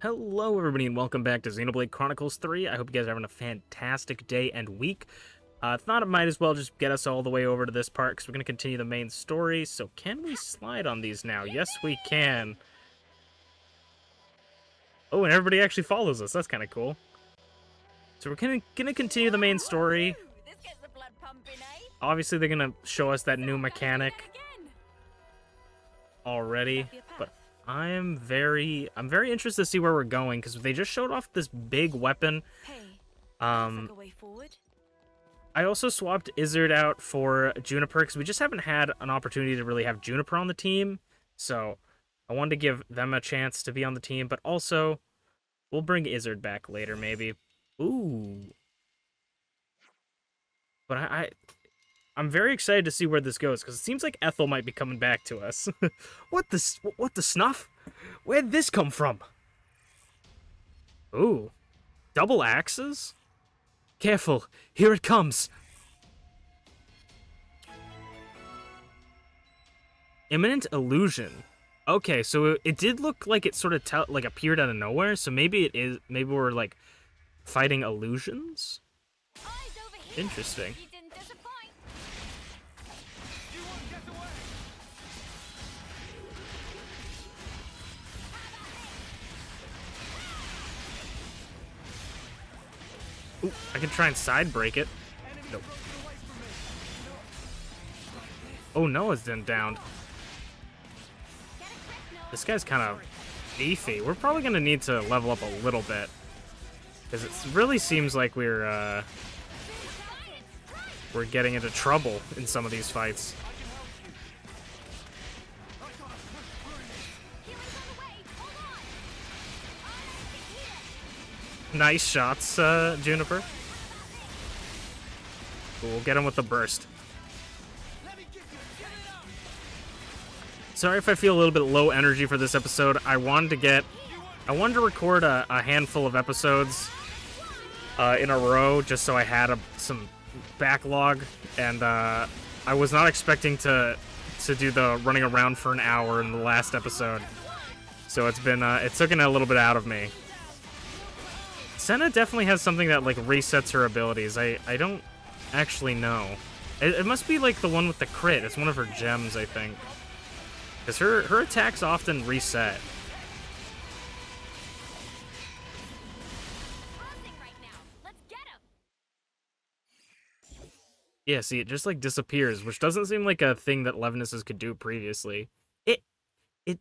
Hello everybody and welcome back to Xenoblade Chronicles 3. I hope you guys are having a fantastic day and week. Thought it might as well just get us all the way over to this part because we're going to continue the main story. So can we slide on these now? Yes, we can. Oh, and everybody actually follows us. That's kind of cool. So we're going to continue the main story. Obviously, they're going to show us that new mechanic already, but I'm very interested to see where we're going because they just showed off this big weapon. I also swapped Izzard out for Juniper because we just haven't had an opportunity to really have Juniper on the team. So I wanted to give them a chance to be on the team, but also we'll bring Izzard back later maybe. Ooh. But I'm very excited to see where this goes, because it seems like Ethel might be coming back to us. What the snuff? Where'd this come from? Ooh. Double axes? Careful, here it comes. Imminent illusion. Okay, so it did look like it sort of appeared out of nowhere, so maybe we're like fighting illusions? Interesting. Ooh, I can try and side break it. Nope. Oh, Noah's then downed. This guy's kind of beefy. We're probably going to need to level up a little bit, because it really seems like we're getting into trouble in some of these fights. Nice shots, Juniper. We'll get him with the burst. Sorry if I feel a little bit low energy for this episode. I wanted to record a handful of episodes in a row just so I had some backlog, and I was not expecting to do the running around for an hour in the last episode. So it's taken a little bit out of me. Senna definitely has something that like resets her abilities. I don't actually know. It must be like the one with the crit. It's one of her gems, I think. Because her attacks often reset. Yeah, see, it just like disappears, which doesn't seem like a thing that Levinuses could do previously. It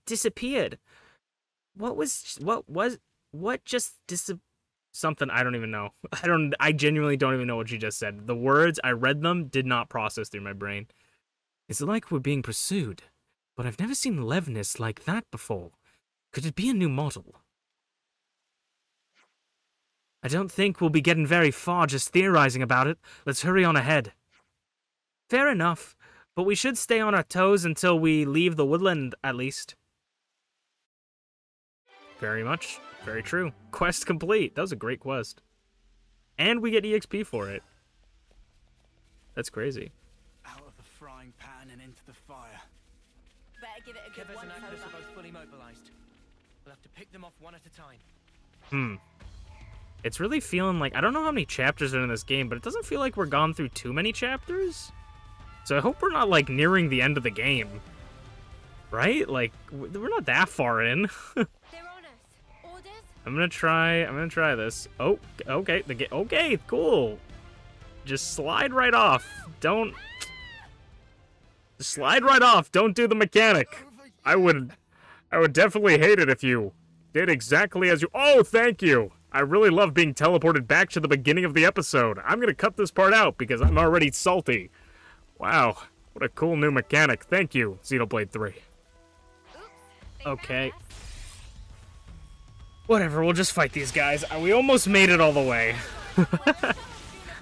disappeared. What just disappeared? Something I don't even know. I genuinely don't even know what you just said. The words, I read them, did not process through my brain. It's like we're being pursued, but I've never seen Levinus like that before. Could it be a new model? I don't think we'll be getting very far just theorizing about it. Let's hurry on ahead. Fair enough, but we should stay on our toes until we leave the woodland, at least. Very much. Very true. Quest complete. That was a great quest. And we get EXP for it. That's crazy. Out of the frying pan and into the fire. Better give it a good Kevers once and Agnes over. are both fully mobilized. We'll have to pick them off one at a time. It's really feeling like, I don't know how many chapters are in this game, but it doesn't feel like we're gone through too many chapters. So I hope we're not like nearing the end of the game. Right? Like, we're not that far in. I'm gonna try this. Oh, okay, okay, cool. Just slide right off. Don't slide right off. Don't do the mechanic. I would definitely hate it if you did exactly as you. Oh, thank you. I really love being teleported back to the beginning of the episode. I'm gonna cut this part out because I'm already salty. Wow, what a cool new mechanic. Thank you, Xenoblade 3. Okay. Whatever, we'll just fight these guys. We almost made it all the way.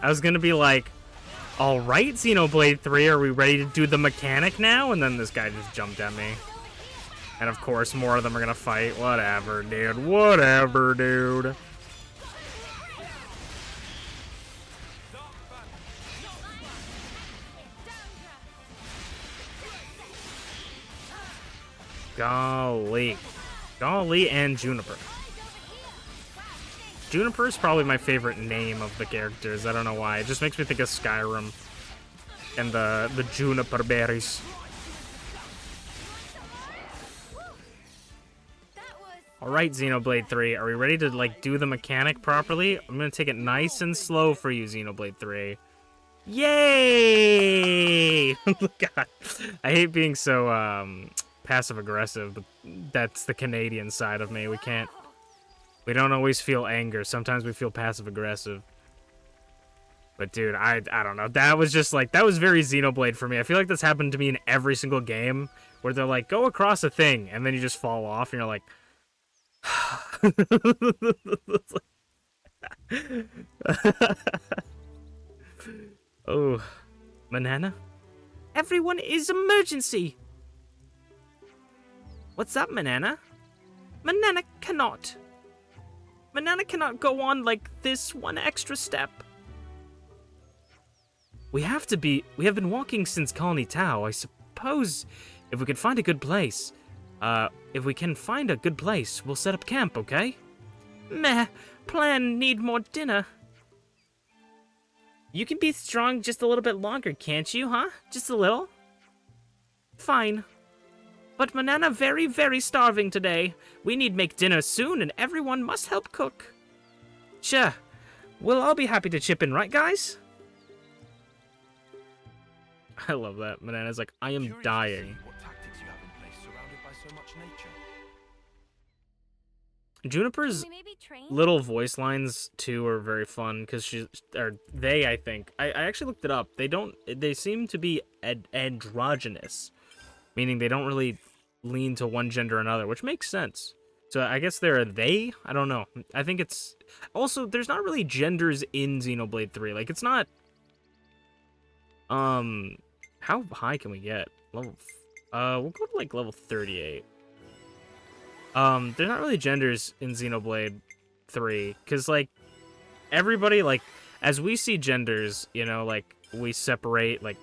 I was gonna be like, alright, Xenoblade 3, are we ready to do the mechanic now? And then this guy just jumped at me. And of course, more of them are gonna fight. Whatever, dude. Whatever, dude. Golly. Golly and Juniper. Juniper is probably my favorite name of the characters. I don't know why. It just makes me think of Skyrim and the juniper berries. All right, Xenoblade 3, are we ready to like do the mechanic properly? I'm gonna take it nice and slow for you, Xenoblade 3. Yay! God, I hate being so passive aggressive, but that's the Canadian side of me. We don't always feel anger. Sometimes we feel passive aggressive. But dude, I don't know. That was just like, that was very Xenoblade for me. I feel like this happened to me in every single game where they're like, go across a thing, and then you just fall off, and you're like, oh, Manana? Everyone is emergency! What's up, Manana? Manana cannot go on like this one extra step. We have been walking since Colony Tau. I suppose if we could find a good place, we'll set up camp, okay? Meh, plan need more dinner. You can be strong just a little bit longer, can't you, huh? Just a little? Fine. But Manana very, very starving today. We need make dinner soon, and everyone must help cook. Sure. We'll all be happy to chip in, right, guys? I love that. Manana's like, I am dying. Juniper's little voice lines too are very fun because I think I actually looked it up. They seem to be androgynous, meaning they don't really lean to one gender or another, which makes sense. So I guess they're a they. I don't know. I think it's also there's not really genders in Xenoblade 3. Like it's not. How high can we get? We'll go to like level 38. There's not really genders in Xenoblade 3, because, like, everybody, like, as we see genders, you know, like, we separate, like,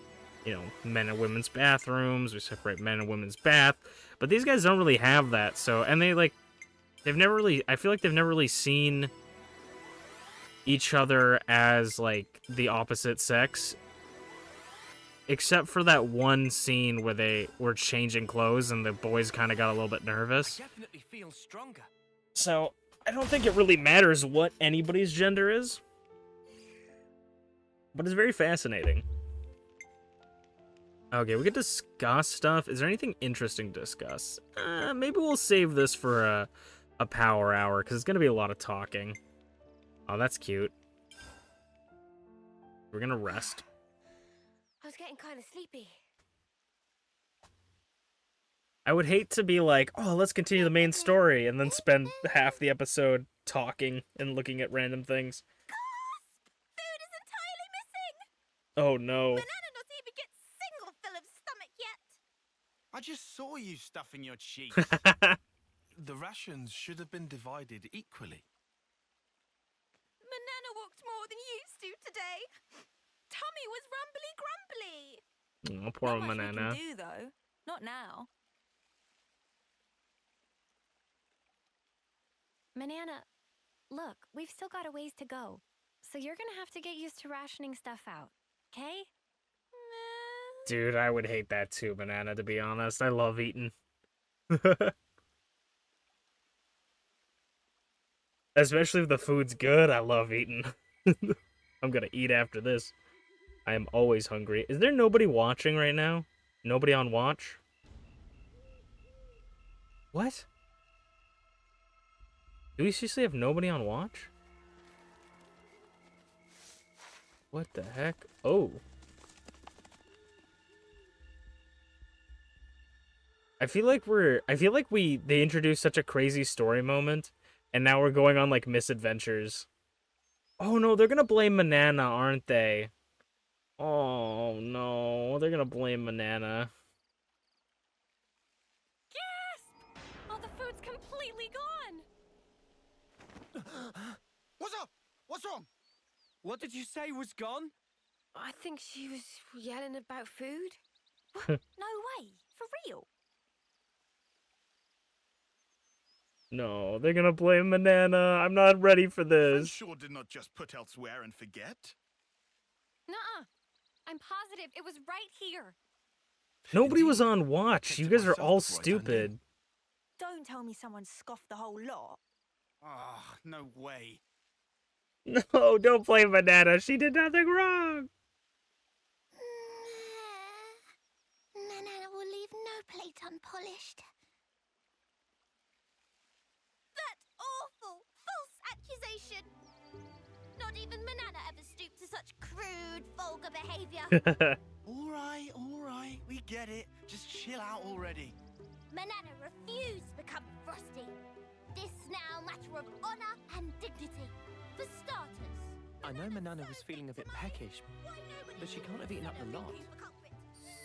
you know, men and women's bathrooms, we separate men and women's bath, but these guys don't really have that, so, and they, like, I feel like they've never really seen each other as, like, the opposite sex, except for that one scene where they were changing clothes and the boys kind of got a little bit nervous. Definitely feel stronger. So, I don't think it really matters what anybody's gender is. But it's very fascinating. Okay, we could discuss stuff. Is there anything interesting to discuss? Maybe we'll save this for a power hour, because it's going to be a lot of talking. Oh, that's cute. We're going to rest. I was getting kind of sleepy. I would hate to be like, oh, let's continue the main story, and then spend half the episode talking and looking at random things. Gasp! Food is entirely missing! Oh, no. Manana not even get single fill of stomach yet. I just saw you stuffing your cheeks. The rations should have been divided equally. Manana walked more than used to today. Tummy was rumbly grumbly. Oh, poor Not much Manana. we can do, though. Not now. Manana, look, we've still got a ways to go. So you're gonna have to get used to rationing stuff out, okay? Dude, I would hate that too, Banana, to be honest. I love eating. Especially if the food's good, I love eating. I'm gonna eat after this. I am always hungry. Is there nobody watching right now? Nobody on watch? What? Do we seriously have nobody on watch? What the heck? Oh. I feel like they introduced such a crazy story moment, and now we're going on like misadventures. Oh no, they're gonna blame Manana, aren't they? Oh no, they're gonna blame Manana. Gasp! All the food's completely gone. What's up? What's wrong? What did you say was gone? I think she was yelling about food. No way, for real. No, they're gonna blame Banana. I'm not ready for Friend this. sure did not just put elsewhere and forget. Nuh-uh. I'm positive it was right here. Nobody was Indeed. on watch. Checked You it guys are myself all before I turned in. stupid. Don't tell me someone scoffed the whole lot. Ah, no way. No, don't blame Banana. She did nothing wrong. Banana will leave no plate unpolished. That awful, false accusation! Not even Banana ever stooped to such crude, vulgar behavior. All right, we get it. Just chill out already. Banana refused to become frosty. This now matter of honor and dignity. For starters. I know Manana was feeling a bit peckish, but she can't have eaten up the lot.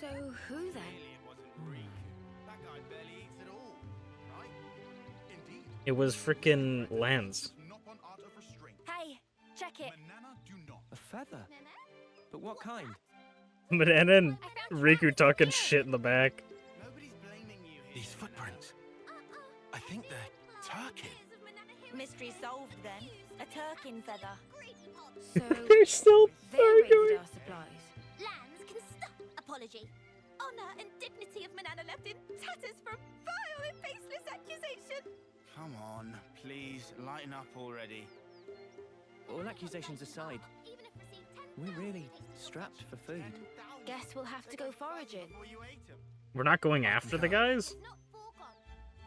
So who then? Clearly it wasn't Riku. That guy barely eats at all, right? Indeed. It was frickin' Lance. Does not on art of restraint. Hey, check it. Banana do not. A feather? But what kind? Banana and Riku talking shit in the back. Nobody's blaming you here. These footprints. I think they're Turkin. Mystery solved then. A Turkin feather. So They're still they arguing. raided our supplies. Lands can stop apology. Honor and dignity of Manana left in tatters from vile and baseless accusation. Come on, please, lighten up already. All accusations aside, Even if received 10,000 we're really tastes strapped for food. Guess we'll have to go foraging. Before you ate 'em. We're not going after the guys? not foregone.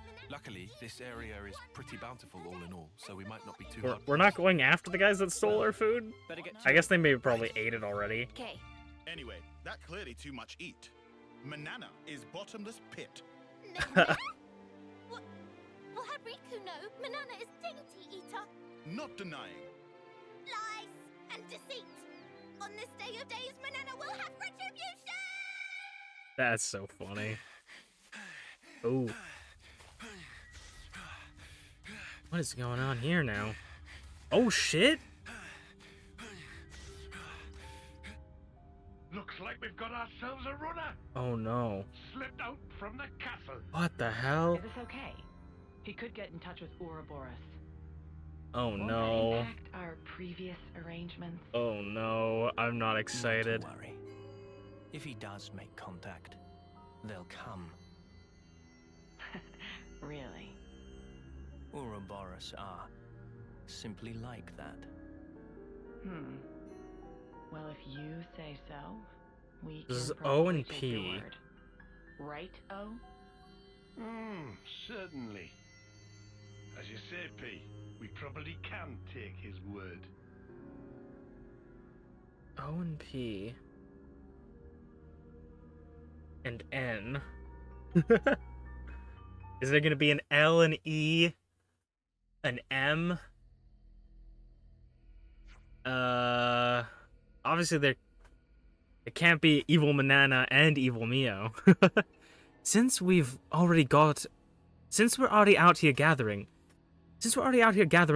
Manana Luckily, this area is pretty bountiful all in all, so we might not be too We're, hard. we're not going after the guys that stole our food? Better get I guess they maybe probably ate it already. Okay. Anyway, that clearly too much eat. Manana is bottomless pit. What? Will have Riku know Manana is dainty eater. Not denying. Lies and deceit. On this day of days, Manana will have retribution! That's so funny. Ooh. What is going on here now? Oh shit! Looks like we've got ourselves a runner. Oh no. Slipped out from the castle. What the hell? Is this okay? He could get in touch with Ouroboros. Oh Won't that no. impact our previous arrangements? Oh no. I'm not excited. Not to worry. If he does make contact, they'll come. Really? Ouroboros are simply like that. Well, if you say so, we This can is O probably and take your P. word. Right, O? Certainly. As you say, P, we probably can take his word. O and P. And N. Is there gonna be an L and E? An M? Obviously there can't be Evil Manana and Evil Mio. Since we're already out here gathering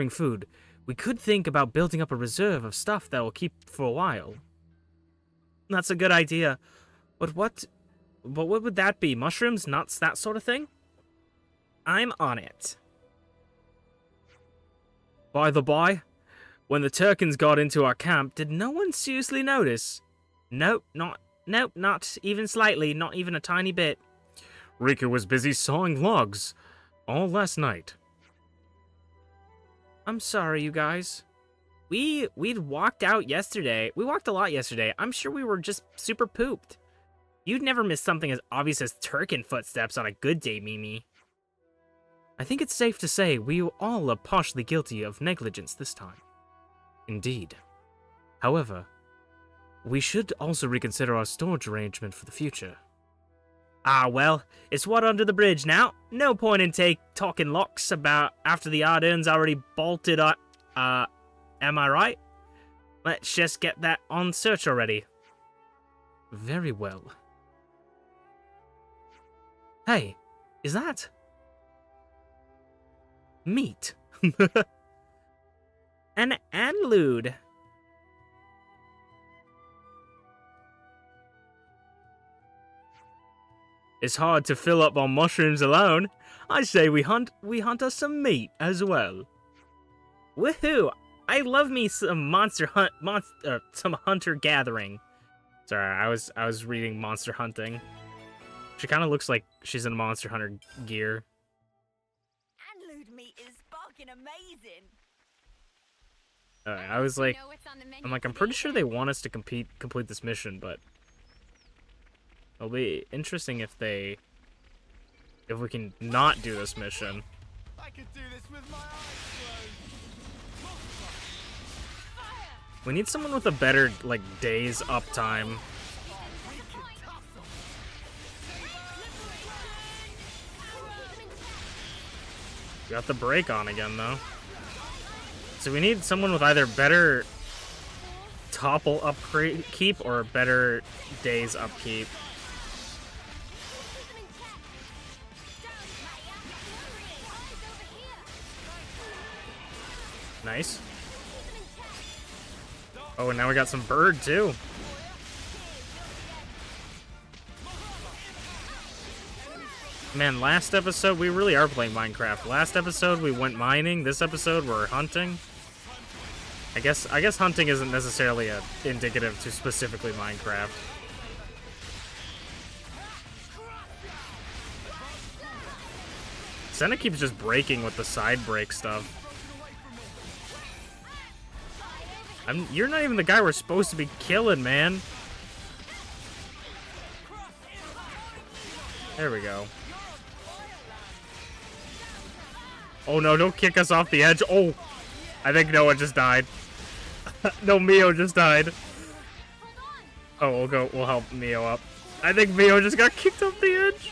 food, we could think about building up a reserve of stuff that will keep for a while. That's a good idea. But what would that be? Mushrooms, nuts, that sort of thing? I'm on it. By the by, when the Turkins got into our camp, did no one seriously notice? Nope, not even slightly, not even a tiny bit. Riku was busy sawing logs all last night. I'm sorry, you guys. We'd walked out yesterday. We walked a lot yesterday. I'm sure we were just super pooped. You'd never miss something as obvious as Turkin footsteps on a good day, Mimi. I think it's safe to say we all are partially guilty of negligence this time. Indeed. However, we should also reconsider our storage arrangement for the future. Ah, well, it's water under the bridge now. No point in talking locks about after the Ardern's already bolted up. Am I right? Let's just get that on search already. Very well. Hey, is that meat? An anlude. It's hard to fill up on mushrooms alone. I say we hunt us some meat as well. Woohoo! I love me some some hunter gathering. Sorry, I was reading monster hunting. She kind of looks like she's in Monster Hunter gear. Anlude meat is fucking amazing. I was like, I'm pretty sure they want us to complete this mission, but it'll be interesting if we can not do this mission. I could do this with my eyes closed. We need someone with a better, like, days uptime. Got the break on again, though. So we need someone with either better topple upkeep or better days upkeep. Nice. Oh, and now we got some bird, too. Man, last episode, we really are playing Minecraft. Last episode, we went mining. This episode, we're hunting. I guess hunting isn't necessarily indicative to specifically Minecraft. Senna keeps just breaking with the side break stuff. You're not even the guy we're supposed to be killing, man. There we go. Oh no, don't kick us off the edge. Oh, I think Noah just died. No, Mio just died. Oh, we'll help Mio up. I think Mio just got kicked off the edge.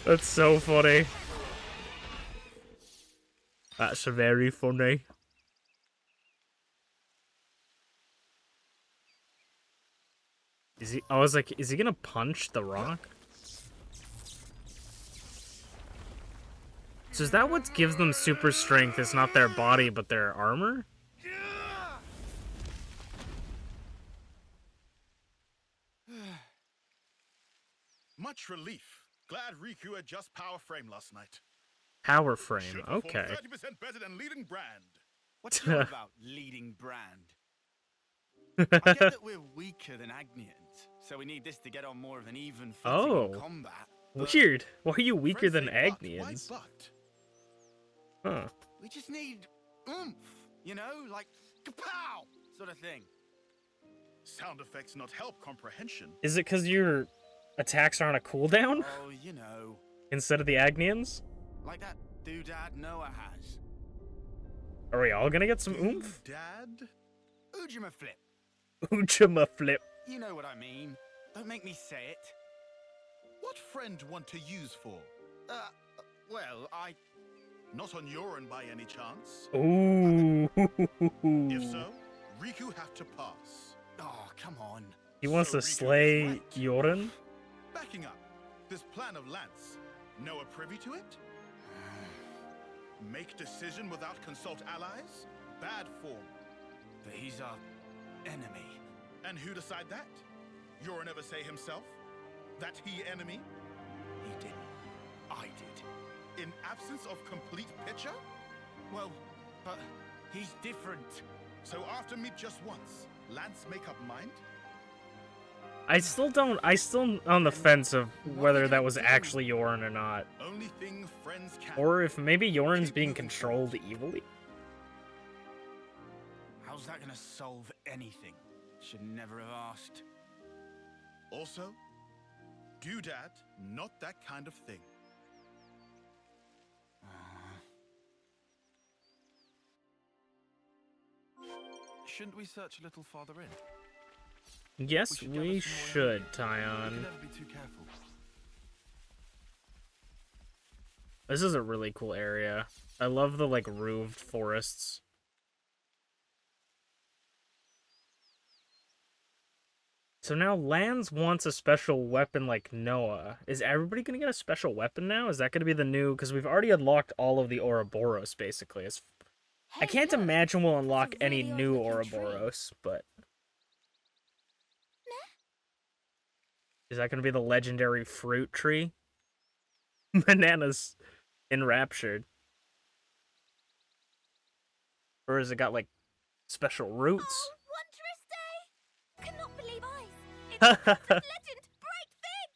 That's so funny. That's very funny. I was like, is he gonna punch the rock? So is that what gives them super strength? It's not their body, but their armor? Much relief. Glad Riku had just power frame last night. Power frame, okay. 30% better than leading brand. What's your about leading brand? I get that we're weaker than Agnians, so we need this to get on more of an even footing in combat. Weird. Why are you weaker than Agnians? Huh. We just need oomph, you know, like kapow sort of thing. Sound effects not help comprehension. Is it because your attacks are on a cooldown? Oh, you know. Instead of the Agnians? Like that doodad Noah has. Are we all gonna get some oomph? Dad? Ujima flip. Ujima flip. You know what I mean. Don't make me say it. What friend want to use for? Well, Not on Yoran by any chance? Ooh. If so, Riku have to pass. Oh, come on. He wants to slay Yoran? Backing up. This plan of Lance, Noah privy to it? Make decision without consult allies? Bad form. But he's our enemy. And who decide that? Yoran ever say himself? That he enemy? He didn't. I did. In absence of complete picture? Well, but he's different. So after meet just once, Lance make up mind? I'm still on the fence of whether that was actually Yoran or not. Only thing friends can. Or if maybe Yoran's being controlled evilly. How's that gonna solve anything? Should never have asked. Also, Doodad, not that kind of thing. Shouldn't we search a little farther in? Yes, we should, Tyon. Never be too careful. This is a really cool area. I love the, like, roofed forests. So now Lance wants a special weapon like Noah. Is everybody gonna get a special weapon now? Is that gonna be the new... Because we've already unlocked all of the Ouroboros, basically. I can't imagine we'll unlock any new Ouroboros, but... Is that gonna be the legendary fruit tree? Bananas enraptured. Or has it got, like, special roots? Oh, wondrous day! Cannot believe eyes. It's the cult of legend, Bright Fig.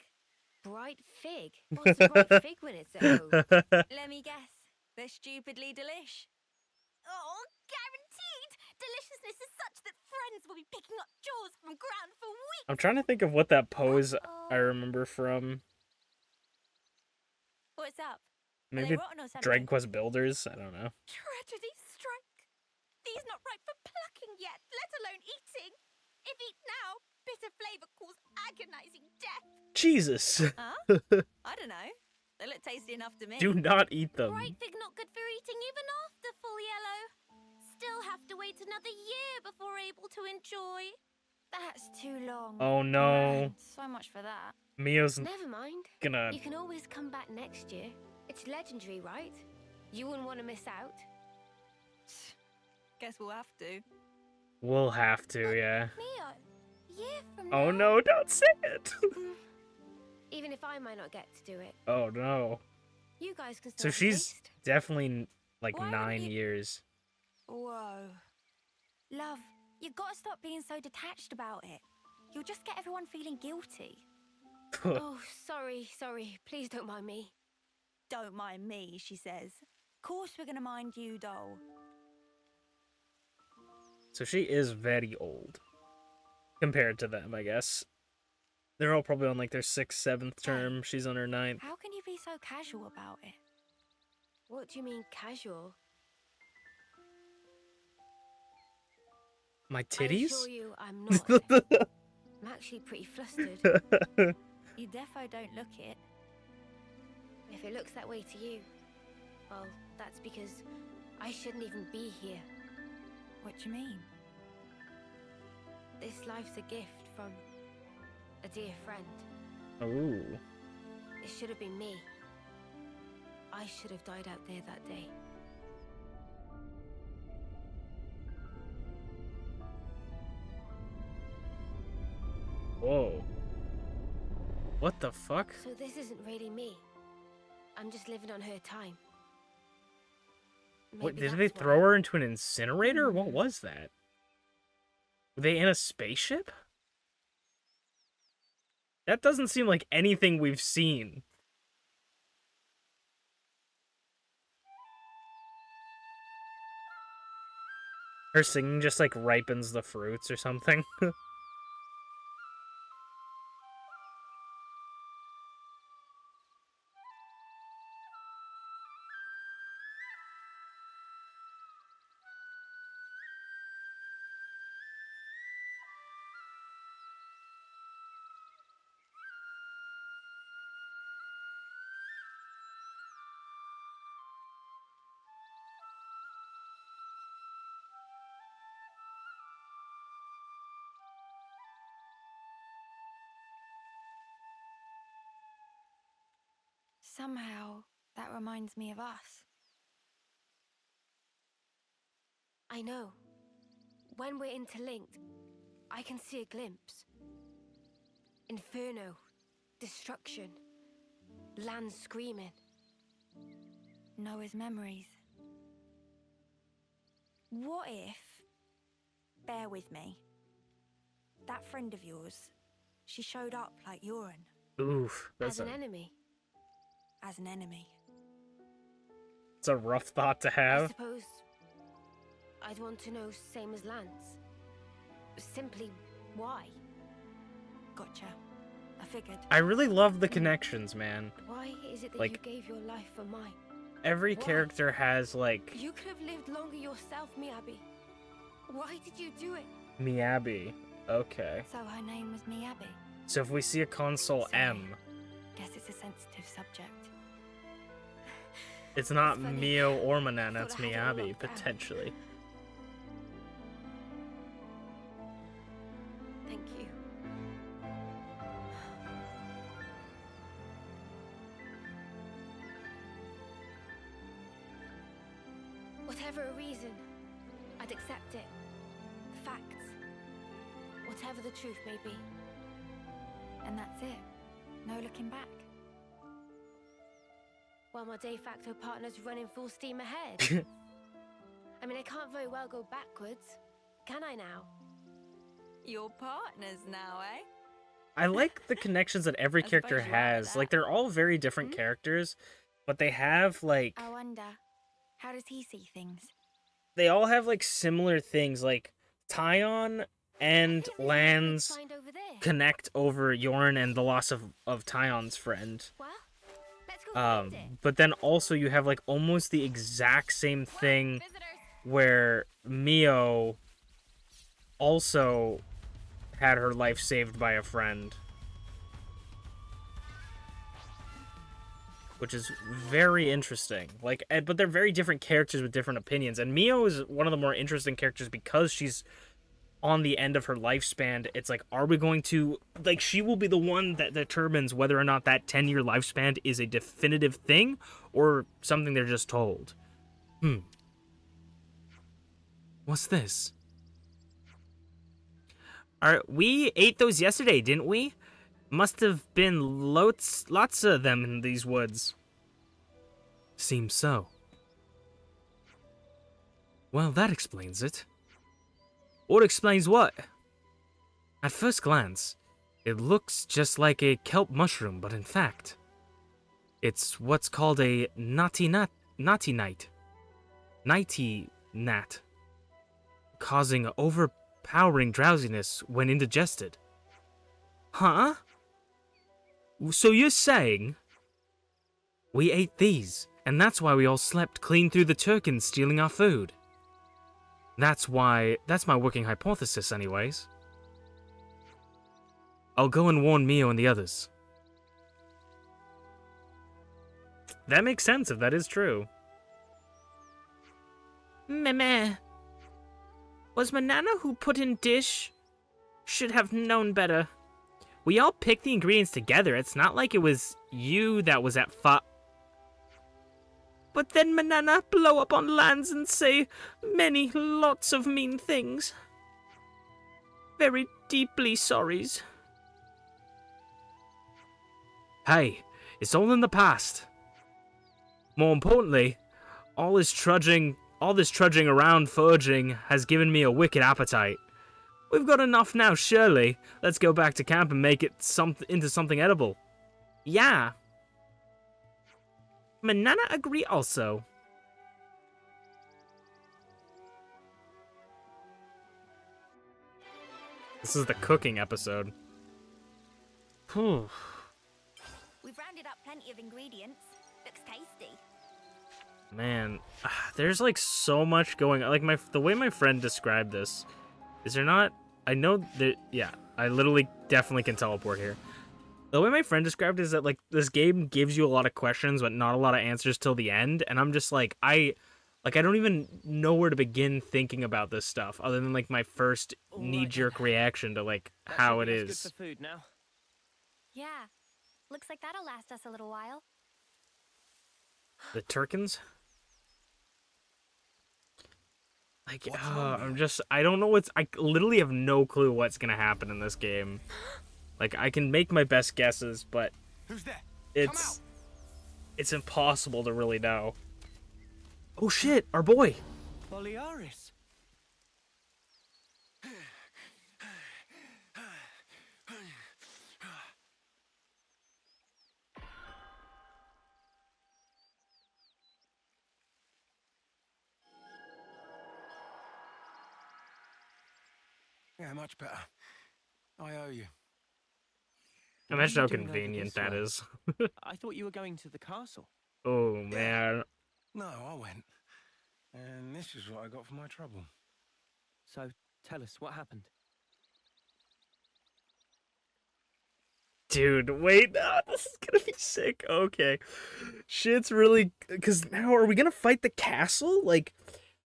Bright Fig? What's a bright fig when it's at home? Let me guess. They're stupidly delish. Oh, guaranteed! Deliciousness is such that friends will be picking up jaws from ground for weeks. I'm trying to think of what that pose I remember from. What's up? Maybe rotten or something? Dragon Quest Builders? I don't know. Tragedy strike. These not ripe for plucking yet, let alone eating. If eat now, bitter flavor cause agonizing death. Jesus! Huh? I don't know. They look tasty enough to me. Do not eat them. Bright fig not good for eating even after full yellow. Still have to wait another year before able to enjoy. That's too long. Oh no. Man, so much for that. Mio's Never mind. gonna... You can always come back next year. It's legendary, right? You wouldn't want to miss out. Guess we'll have to. We'll have to, yeah. Mio, year from Oh now. no, don't say it! Even if I might not get to do it, Oh no. you guys can still So have a she's taste. definitely, like, Why 9 wouldn't you- years. Whoa. Love, you gotta stop being so detached about it. You'll just get everyone feeling guilty. Oh, sorry. Please don't mind me. Don't mind me, she says. Course we're gonna mind you, doll. So she is very old. Compared to them, I guess. They're all probably on, like, their 6th, 7th term. She's on her 9th. How can you be so casual about it? What do you mean casual? My I titties? assure you, I'm not. I'm actually pretty flustered. You defo don't look it. If it looks that way to you, well, that's because I shouldn't even be here. What do you mean? This life's a gift from a dear friend. Ooh. It should have been me. I should have died out there that day. Whoa. What the fuck? So this isn't really me. I'm just living on her time. What, Maybe did they that's throw why. her into an incinerator? What was that? Were they in a spaceship? That doesn't seem like anything we've seen. Her singing just, like, ripens the fruits or something. Somehow, that reminds me of us. I know. When we're interlinked, I can see a glimpse. Inferno, destruction, land screaming. Noah's memories. What if... Bear with me. That friend of yours, she showed up like urine. Oof. As an enemy. As an enemy. It's a rough thought to I have. suppose I'd want to know same as Lance. Simply why? Gotcha. I figured. I really love the connections, man. Why is it that Like- you gave your life for mine? Every Why? character has, like, You could have lived longer yourself, Miyabi. Why did you do it? Miyabi. Okay. So her name was Miyabi. So if we see a console Sorry. M, Guess it's a sensitive subject. it's not It's funny. Mio or Manana, I it's thought I had it all Miyabi, locked down. potentially. Thank you. Whatever a reason, I'd accept it. The facts. Whatever the truth may be. And that's it. No looking back. While my de facto partner's running full steam ahead. I mean, I can't very well go backwards, can I now? Your partners now, eh? I like the connections that every character has. Like, they're all very different characters, but they have, like... I wonder, how does he see things? They all have, like, similar things. Like, Tyon and Lance connect over Yorn and the loss of Tyon's friend. But then also you have, like, almost the exact same thing where Mio also had her life saved by a friend. Which is very interesting. Like, but they're very different characters with different opinions. And Mio is one of the more interesting characters because she's on the end of her lifespan. It's like, are we going to... Like, she will be the one that determines whether or not that 10-year lifespan is a definitive thing or something they're just told. What's this? We ate those yesterday, didn't we? Must have been lots of them in these woods. Seems so. Well, that explains it. What explains what? At first glance, it looks just like a kelp mushroom, but in fact, it's what's called a nighty gnat, causing overpowering drowsiness when indigested. Huh? So you're saying we ate these, and that's why we all slept clean through the Turkins stealing our food? That's my working hypothesis anyways. I'll go and warn Mio and the others. That makes sense if that is true. Meh. Was Manana who put in dish? Should have known better. We all picked the ingredients together. It's not like it was you that was at fault. But then Manana blow up on lands and say lots of mean things. Very deeply sorries. Hey, it's all in the past. More importantly, all this trudging around foraging has given me a wicked appetite. We've got enough now, surely. Let's go back to camp and make it into something edible. Yeah. Manana agree also. This is the cooking episode. Whew. We've rounded up plenty of ingredients. Looks tasty. Man, there's like so much going on. Like the way my friend described this, is there not? I know that, yeah, I literally definitely can teleport here. The way my friend described it is that like this game gives you a lot of questions but not a lot of answers till the end, and I'm just like I don't even know where to begin thinking about this stuff other than like my first knee-jerk reaction to like how it is. Good for food now. Yeah, looks like that'll last us a little while. The Turkins? Like, I don't know I literally have no clue what's gonna happen in this game. Like, I can make my best guesses, but Who's there? it's impossible to really know. Oh shit, our boy! Boliaris. Yeah, much better. I owe you. Imagine how convenient that is. I thought you were going to the castle. Oh, man. No, I went. And this is what I got for my trouble. So, tell us, what happened? Dude, wait, this is gonna be sick. Okay. Shit's really... Because now, are we gonna fight the castle? Like,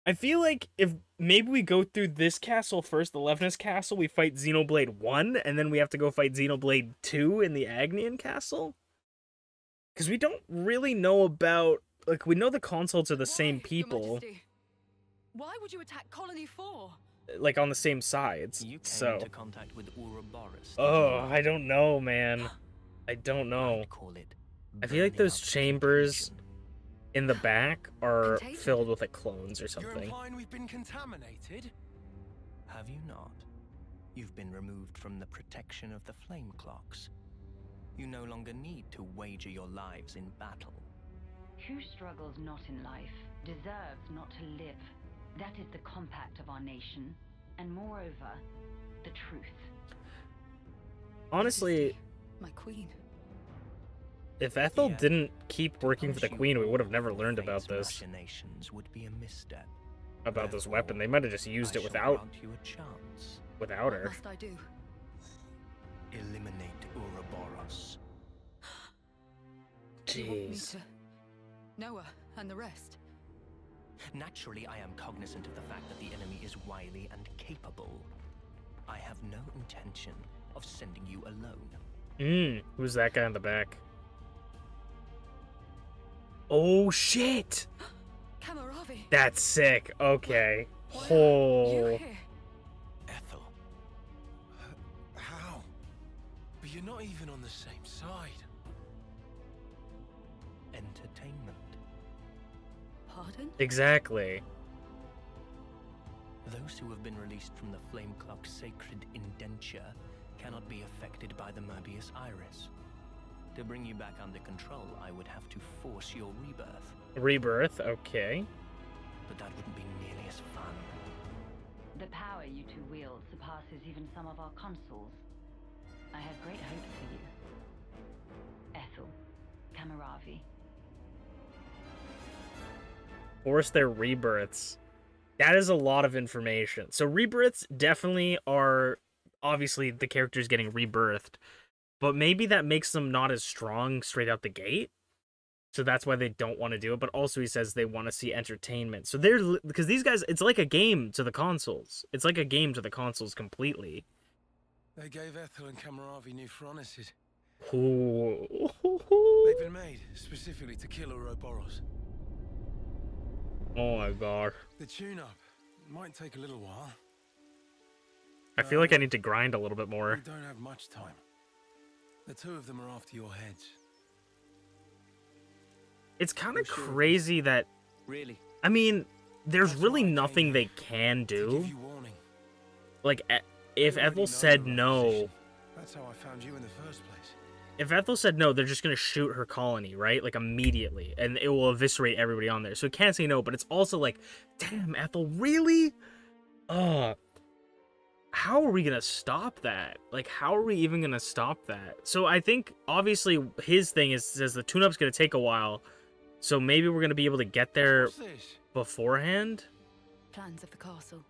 I feel like if maybe we go through this castle first, the Leftness Castle, we fight Xenoblade 1, and then we have to go fight Xenoblade 2 in the Agnian Castle? Because we don't really know about... Like, we know the consults are the same people. Why would you attack Colony 4? like on the same sides. You came So, into contact with Ouroboros. oh, I don't know, man. I don't know. I'd call it I feel like those burning up chambers contagion. in the back are Contagion? filled with like clones or You're something. implying we've been contaminated? Have you not? You've been removed from the protection of the flame clocks. You no longer need to wager your lives in battle. Who struggles not in life deserves not to live. That is the compact of our nation, and moreover, the truth. Honestly, My queen. if Ethel Yeah. didn't keep working for the Punch you queen, we all would have never with learned about fate's this. machinations would be a misstep. About this Therefore, weapon. They might have just used I it shall without grant you a chance. without What her. must I do? Eliminate Ouroboros. You want me Jeez. to... Noah and the rest? Naturally, I am cognizant of the fact that the enemy is wily and capable. I have no intention of sending you alone. Who's that guy in the back? Oh shit! Kamaravi! That's sick. Okay. You Oh. here? Ethel. How? But you're not even on the same side. Entertainment. Pardon? Exactly. Those who have been released from the Flame Clock's sacred indenture cannot be affected by the Mobius Iris. To bring you back under control, I would have to force your rebirth. Rebirth, okay. But that wouldn't be nearly as fun. The power you two wield surpasses even some of our consuls. I have great hopes for you. Ethel, Kamaravi. Force their rebirths. That is a lot of information. So rebirths definitely are obviously the characters getting rebirthed, but maybe that makes them not as strong straight out the gate. So that's why they don't want to do it. But also he says they want to see entertainment. So they're, because these guys, it's like a game to the consoles. It's like a game to the consoles completely. They gave Ethel and Kamaravi new furnaces. Ooh. They've been made specifically to kill Ouroboros. Oh my god. The tune-up might take a little while. I feel like I need to grind a little bit We more. don't have much time. The two of them are after your heads. It's kind of crazy that, Really? I mean, there's That's really why I came nothing they here, can To do. give you warning. Like, if You already Ethel know said your no, position. That's how I found you in the first place. if Ethel said no, they're just gonna shoot her colony, right? Like, immediately, and it will eviscerate everybody on there. So it can't say no, but it's also like, damn, Ethel, really? How are we gonna stop that? Like, how are we even gonna stop that? So I think, obviously, his thing is, says the tune-up's gonna take a while, so maybe we're gonna be able to get there What's this? beforehand? Plans of the castle.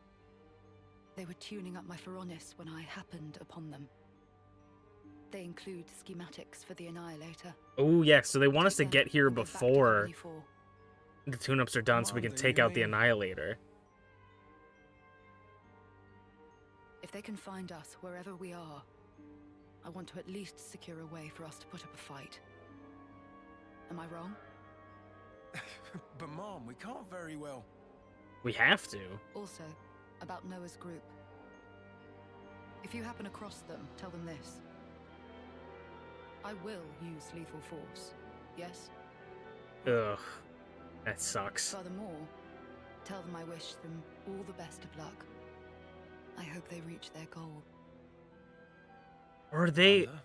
They were tuning up my Pharaonis when I happened upon them. They include schematics for the Annihilator. Oh, yeah, so they want us to Take get them here and go back to before W4. the tune-ups are done so we can Commander, take you out the mean- Annihilator. If they can find us wherever we are, I want to at least secure a way for us to put up a fight. Am I wrong? But Mom, we can't very well. We have to. Also, about Noah's group. If you happen across them, tell them this. I will use lethal force, yes? Ugh. That sucks. Furthermore, tell them I wish them all the best of luck. I hope they reach their goal. Or they... Commander?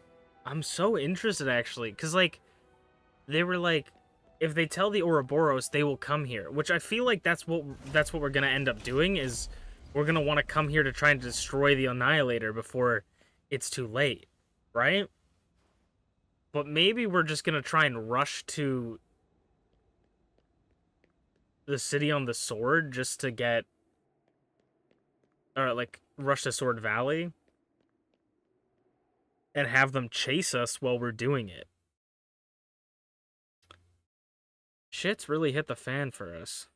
I'm so interested, actually, because, like, they were like, if they tell the Ouroboros, they will come here, which I feel like that's what we're gonna end up doing, is we're gonna want to come here to try and destroy the Annihilator before it's too late, right? But maybe we're just gonna try and rush to the city on the sword just to get, or like rush to Sword Valley and have them chase us while we're doing it. Shit's really hit the fan for us.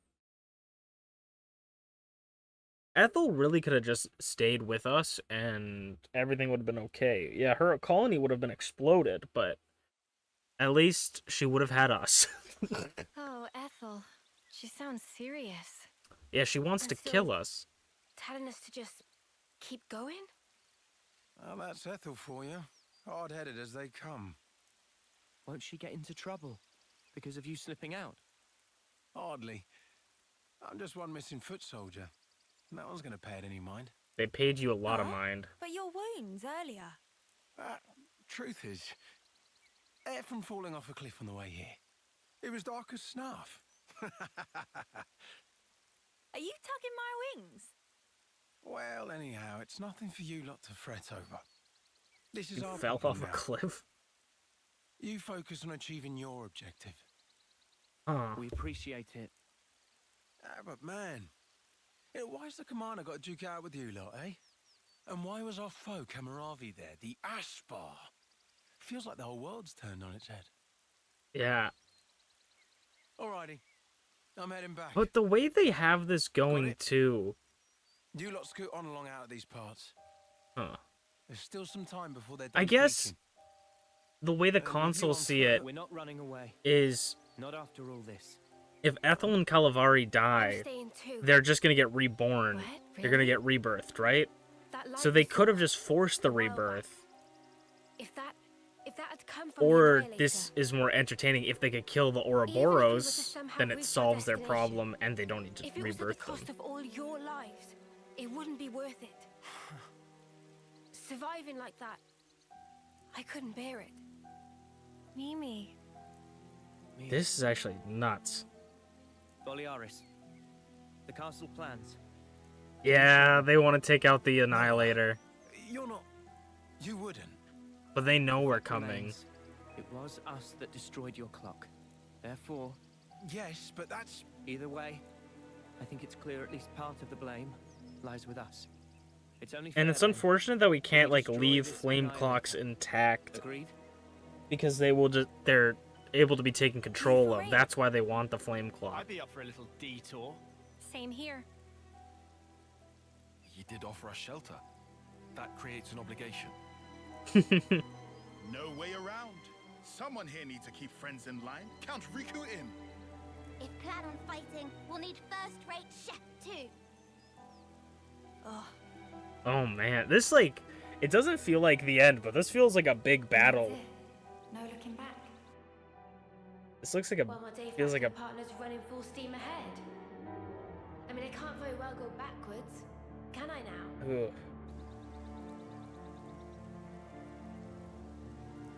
Ethel really could have just stayed with us and everything would have been okay. Yeah, her colony would have been exploded, but at least she would have had us. Oh, Ethel. She sounds serious. Yeah, she wants And to so kill us. telling us to just keep going? Well, that's Ethel for you. Hard-headed as they come. Won't she get into trouble because of you slipping out? Hardly. I'm just one missing foot soldier. No one's going to pay it any mind. They paid you a lot of mind. But your wounds earlier. Truth is, air from falling off a cliff on the way here. It was dark as snuff. Are you tugging my wings? Well, anyhow, it's nothing for you lot to fret over. This is You our fell problem off a now. cliff. You focus on achieving your objective. We appreciate it. But man, why's the commander got to duke it out with you lot, eh? And why was our foe Kamaravi there, the Aspar? Feels like the whole world's turned on its head. Yeah. Alrighty, I'm heading back. But the way they have this going too. You lot scoot on along out of these parts. Huh. There's still some time before they're done I guess peeking. the way the consoles see it We're not running away. is Not after all this. if Ethel and Calavari die, staying too. they're just gonna get reborn. What? They're gonna get rebirthed, right? That So light they was could have just forced the rebirth. If that had come from the Or Annihilator, this is more entertaining. If they could kill the Even if it was to Ouroboros, somehow then it reach solves their destination. problem and they don't need to if it was at the rebirth cost them. of all your lives, it wouldn't be worth it. Surviving like that, I couldn't bear it. Mimi. This is actually nuts. Boliaris. The castle plans. Yeah, they want to take out the Annihilator, You're not... You wouldn't. but they know we're coming. Remains, it was us that destroyed your clock. Therefore... Yes, but that's... Either way, I think it's clear at least part of the blame lies with us. It's only And it's fair, then. unfortunate that we can't like destroy leave this flame Annihilator. clocks intact Agreed? because they're able to be taken control of. That's why they want the flame clock. I'd be up for a little detour. Same here. You did offer us shelter. That creates an obligation. No way around. Someone here needs to keep friends in line. Count Riku in. If plan on fighting, we'll need first-rate chef too. Oh, Oh man, this like it doesn't feel like the end, but this feels like a big battle. no looking back. This looks like a While my de feels like a facto partner's running full steam ahead. I mean, I can't very well go backwards, can I now? ugh.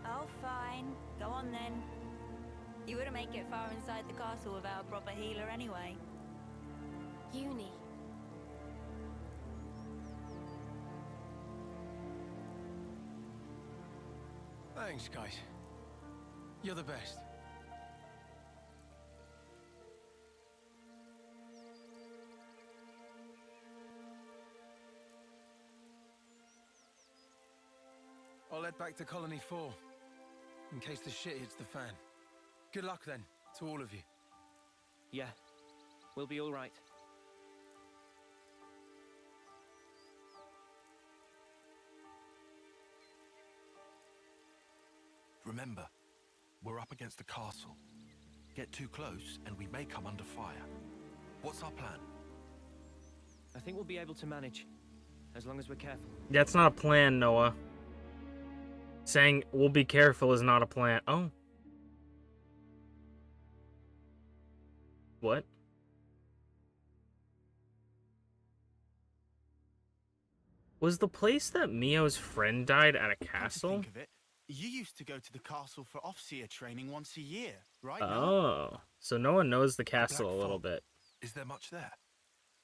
Oh, fine. Go on then. You wouldn't make it far inside the castle without a proper healer anyway. Uni. Thanks, guys. You're the best. I'll head back to Colony 4, in case the shit hits the fan. Good luck then, to all of you. Yeah. We'll be all right. Remember, we're up against the castle. Get too close and we may come under fire. What's our plan? I think we'll be able to manage, as long as we're careful. That's not a plan, Noah. Saying we'll be careful is not a plan. Oh. What? Was the place that Mio's friend died at a Come to castle? think of it, you used to go to the castle for off-seer training once a year, right? Noah? Oh, so Noah knows the castle a Black little Fog. bit. Is there much there?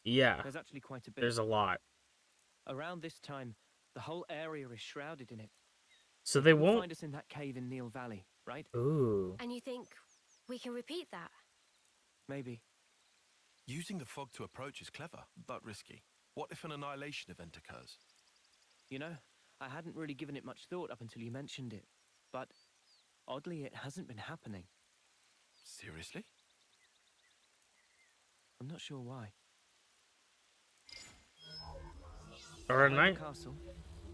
Yeah, There's actually quite a bit. there's a lot. Around this time, the whole area is shrouded in it. So they You'll won't. find us in that cave in Neil Valley, right? Ooh. And you think we can repeat that? Maybe. Using the fog to approach is clever, but risky. What if an annihilation event occurs? You know, I hadn't really given it much thought up until you mentioned it. But, oddly, it hasn't been happening. Seriously? I'm not sure why. Or a Behind night. the castle,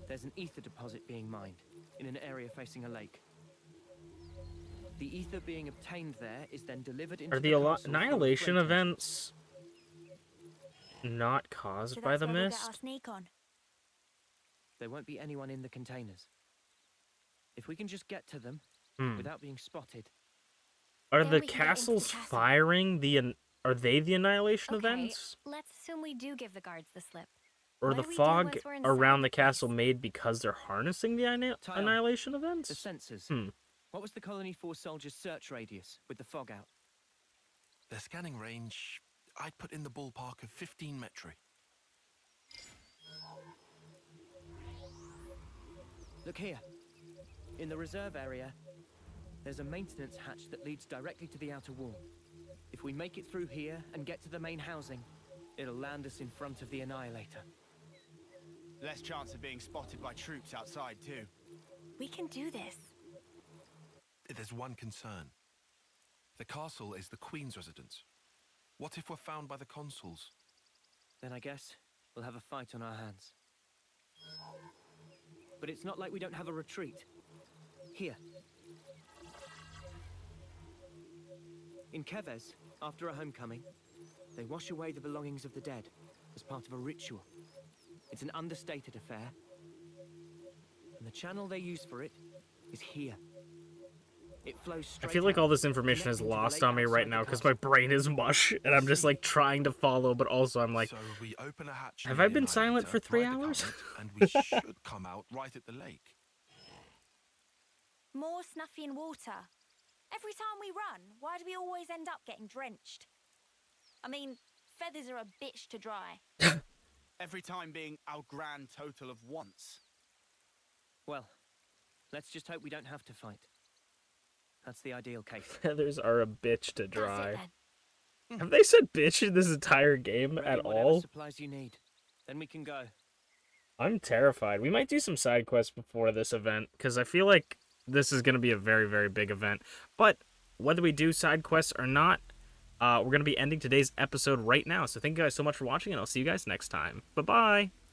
there's an ether deposit being mined, in an area facing a lake. The ether being obtained there is then delivered into Are the castle for annihilation freight. events not caused So by that's the where we'll get our mist? sneak on. There won't be anyone in the containers. If we can just get to them without being spotted. Are Then the we can get into the castles castle. firing are they the annihilation Okay, events? let's assume we do give the guards the slip. Or What the do we do fog once we're inside around the the place? castle made because they're harnessing the Tycho, annihilation events? The sensors. What was the Colony Force soldiers' search radius with the fog out? Their scanning range, I'd put in the ballpark of 15 metri. Look here. In the reserve area, there's a maintenance hatch that leads directly to the outer wall. If we make it through here and get to the main housing, it'll land us in front of the Annihilator. Less chance of being spotted by troops outside, too. We can do this. There's one concern. The castle is the Queen's residence. What if we're found by the consuls? Then I guess we'll have a fight on our hands. But it's not like we don't have a retreat. Here. In Keves, after a homecoming, they wash away the belongings of the dead as part of a ritual. It's an understated affair. And the channel they use for it is here. It flows straight I feel like out, all this information is connecting to the lost lake on me right outside now the because castle. my brain is mush and I'm just like trying to follow, but also I'm like, So we open a hatch have near I the been silent for Annihilator, 3 ride the hours? current, and we should come out right at the lake. More Snuffy and water. Every time we run, why do we always end up getting drenched? I mean, feathers are a bitch to dry. Every time being our grand total of once. Well, let's just hope we don't have to fight. That's the ideal case. Feathers are a bitch to That's it dry. then. Have they said bitch in this entire game Ready at whatever all? supplies you need. Then we can go. I'm terrified. We might do some side quests before this event because I feel like this is going to be a very, very big event. But whether we do side quests or not, we're going to be ending today's episode right now. So thank you guys so much for watching, and I'll see you guys next time. Bye-bye.